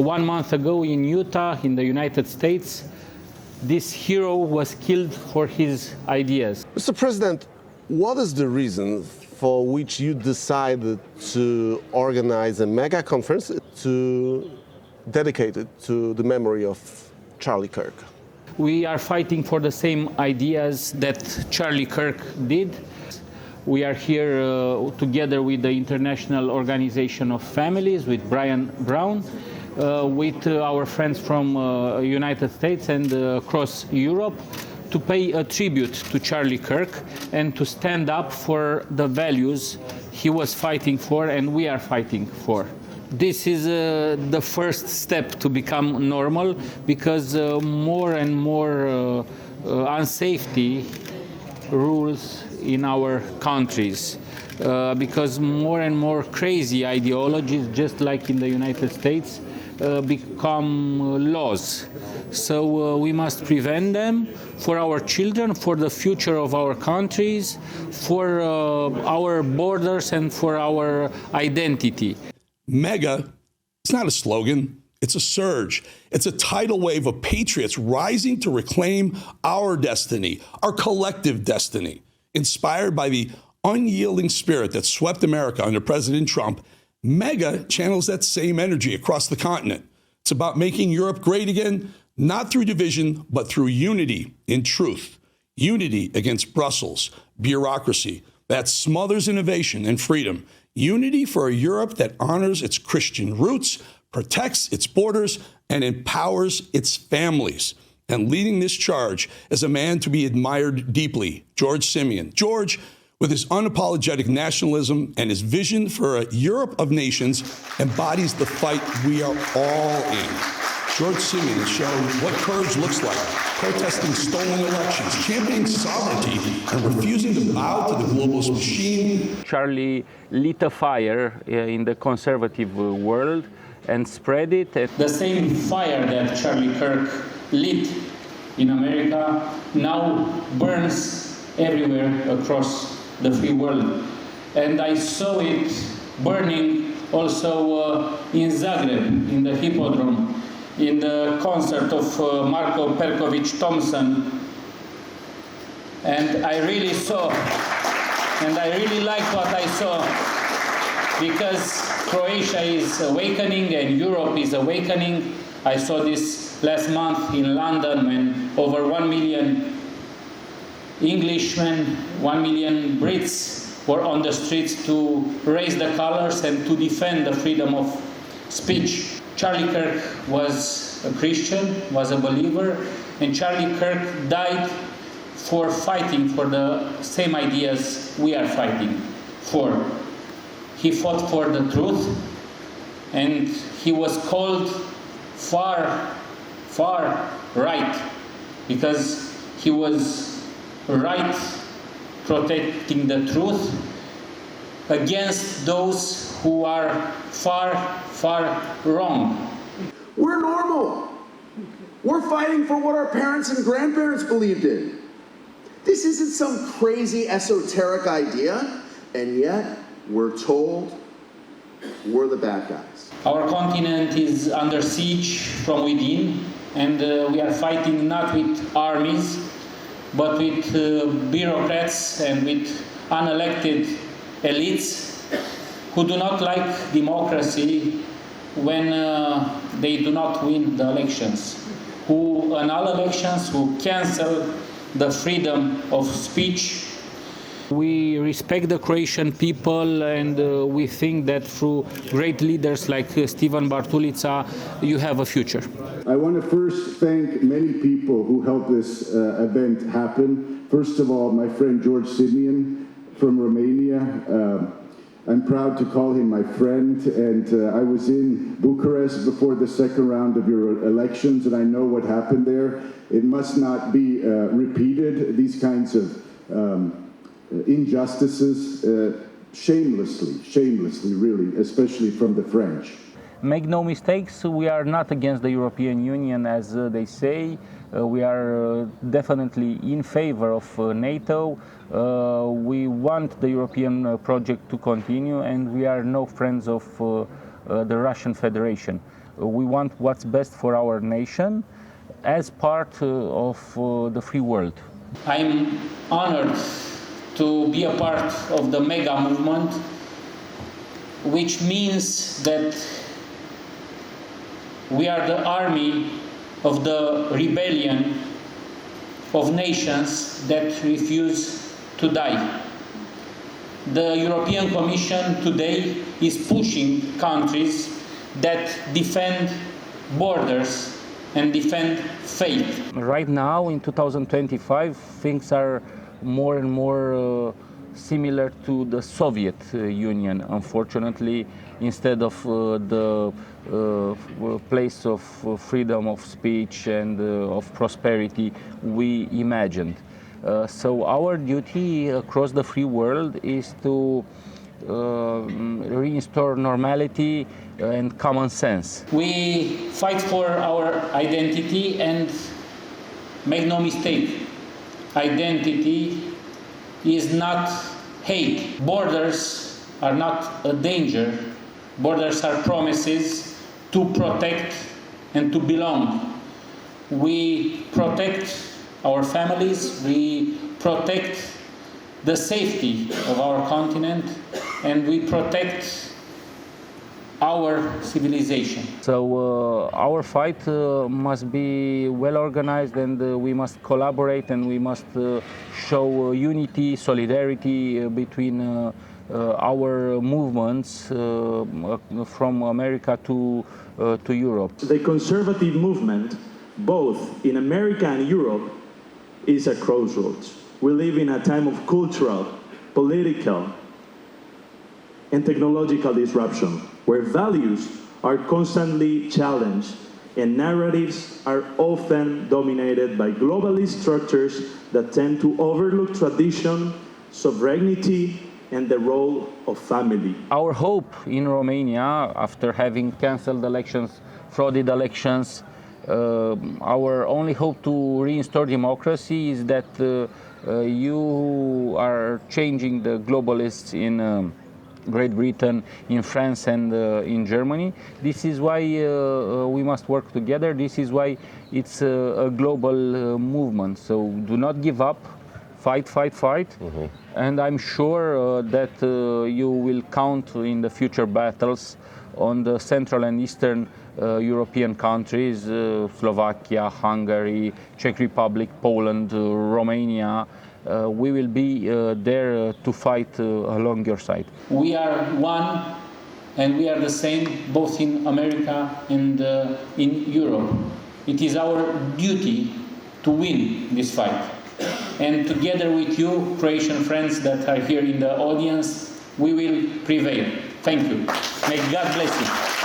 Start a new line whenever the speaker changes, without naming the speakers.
1 month ago in Utah, in the United States, this hero was killed for his ideas.
Mr. President, what is the reason for which you decided to organize a mega conference to dedicate it to the memory of Charlie Kirk?
We are fighting for the same ideas that Charlie Kirk did. We are here together with the International Organization of Families, with Brian Brown, with our friends from United States and across Europe, to pay a tribute to Charlie Kirk and to stand up for the values he was fighting for and we are fighting for. This is the first step to become normal, because more and more unsafety rules in our countries, because more and more crazy ideologies, just like in the United States, become laws. So we must prevent them for our children, for the future of our countries, for our borders and for our identity.
MEGA, it's not a slogan, it's a surge. It's a tidal wave of patriots rising to reclaim our destiny, our collective destiny. Inspired by the unyielding spirit that swept America under President Trump, MEGA channels that same energy across the continent. It's about making Europe great again, not through division, but through unity in truth. Unity against Brussels, bureaucracy that smothers innovation and freedom. Unity for a Europe that honors its Christian roots, protects its borders, and empowers its families. And leading this charge is a man to be admired deeply, George Simion. George, with his unapologetic nationalism and his vision for a Europe of nations, embodies the fight we are all in. George Simion has shown what courage looks like, protesting stolen elections, championing sovereignty, and refusing to bow to the globalist machine.
Charlie lit a fire in the conservative world and spread it. The same fire that Charlie Kirk lit in America now burns everywhere across the free world. And I saw it burning also in Zagreb, in the Hippodrome, in the concert of Marko Perkovic Thompson. And I really saw, and I really liked what I saw, because Croatia is awakening and Europe is awakening. I saw this last month in London when over 1 million Englishmen, 1 million Brits were on the streets to raise the colors and to defend the freedom of speech. Charlie Kirk was a Christian, was a believer, and Charlie Kirk died for fighting for the same ideas we are fighting for. He fought for the truth, and he was called far, far right, because he was right protecting the truth against those who are far, far wrong.
We're normal. We're fighting for what our parents and grandparents believed in. This isn't some crazy esoteric idea, and yet we're told we're the bad guys.
Our continent is under siege from within, and we are fighting not with armies, but with bureaucrats and with unelected elites who do not like democracy when they do not win the elections, who annul elections, who cancel the freedom of speech. We respect the Croatian people, and we think that through great leaders like Stevan Bartulica, you have a future.
I want to first thank many people who helped this event happen. First of all, my friend George Simion from Romania. I'm proud to call him my friend, and I was in Bucharest before the second round of your elections, and I know what happened there. It must not be repeated, these kinds of injustices, shamelessly, really, especially from the French.
Make no mistakes, we are not against the European Union, as they say. We are definitely in favor of NATO. We want the European project to continue, and we are no friends of the Russian Federation. We want what's best for our nation as part of the free world. I'm honored to be a part of the MEGA movement, which means that we are the army of the rebellion of nations that refuse to die. The European Commission today is pushing countries that defend borders and defend faith. Right now, in 2025, things are more and more similar to the Soviet Union. Unfortunately, instead of the place of freedom of speech and of prosperity we imagined. So our duty across the free world is to restore normality and common sense. We fight for our identity, and make no mistake, identity is not hate. Borders are not a danger. Borders are promises to protect and to belong. We protect our families, we protect the safety of our continent, and we protect our civilization. So our fight must be well organized, and we must collaborate, and we must show unity, solidarity between our movements from America to Europe.
The conservative movement, both in America and Europe, is a crossroads. We live in a time of cultural, political, and technological disruption, where values are constantly challenged and narratives are often dominated by globalist structures that tend to overlook tradition, sovereignty, and the role of family.
Our hope in Romania, after having cancelled elections, frauded elections, our only hope to restore democracy is that you are changing the globalists in Great Britain, in France, and in Germany. This is why we must work together. This is why it's a global movement. So do not give up. Fight, fight, fight. Mm-hmm. And I'm sure that you will count in the future battles on the Central and Eastern European countries, Slovakia, Hungary, Czech Republic, Poland, Romania. We will be there to fight along your side. We are one, and we are the same both in America and in Europe. It is our duty to win this fight. And together with you, Croatian friends that are here in the audience, we will prevail. Thank you. May God bless you.